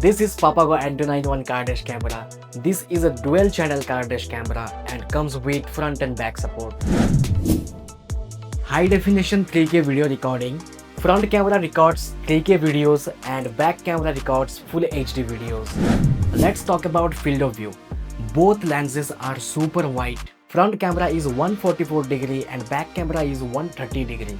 This is Papago N291 car dash camera. This is a dual channel car dash camera and comes with front and back support. High definition 3K video recording. Front camera records 3K videos and back camera records full HD videos. Let's talk about field of view. Both lenses are super wide. Front camera is 144 degree and back camera is 130 degree.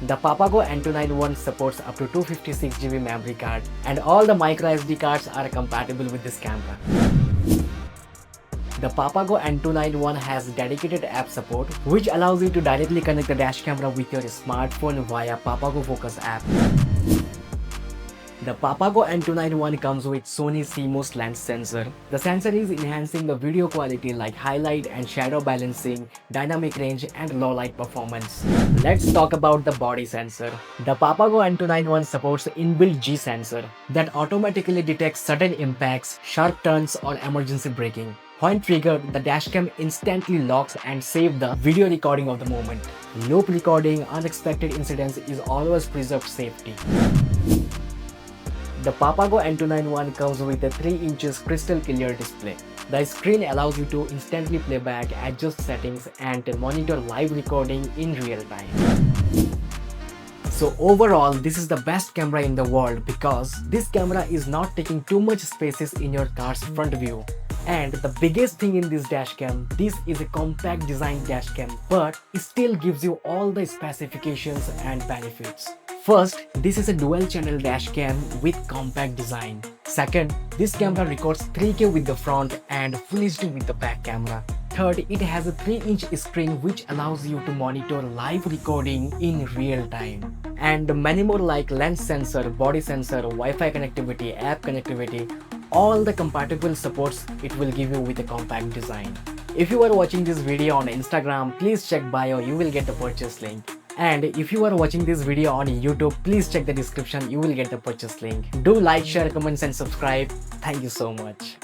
The Papago N291 supports up to 256GB memory card and all the micro SD cards are compatible with this camera. The Papago N291 has dedicated app support which allows you to directly connect the dash camera with your smartphone via Papago Focus app. The Papago N291 comes with Sony CMOS lens sensor. The sensor is enhancing the video quality like highlight and shadow balancing, dynamic range and low light performance. Let's talk about the body sensor. The Papago N291 supports inbuilt G sensor that automatically detects sudden impacts, sharp turns or emergency braking. When triggered, the dashcam instantly locks and saves the video recording of the moment. Loop recording, unexpected incidents is always preserved safety. The Papago N291 comes with a 3 inches crystal clear display. The screen allows you to instantly play back, adjust settings and monitor live recording in real time. So overall, this is the best camera in the world because this camera is not taking too much spaces in your car's front view. And the biggest thing in this dashcam, this is a compact design dashcam, but it still gives you all the specifications and benefits. First, this is a dual channel dashcam with compact design. Second, this camera records 3K with the front and Full HD with the back camera. Third, it has a 3-inch screen which allows you to monitor live recording in real time. And many more like lens sensor, body sensor, Wi-Fi connectivity, app connectivity, all the compatible supports it will give you with a compact design. If you are watching this video on Instagram, please check bio, you will get the purchase link. And if you are watching this video on YouTube, please check the description, you will get the purchase link. Do like, share, comments and subscribe. Thank you so much.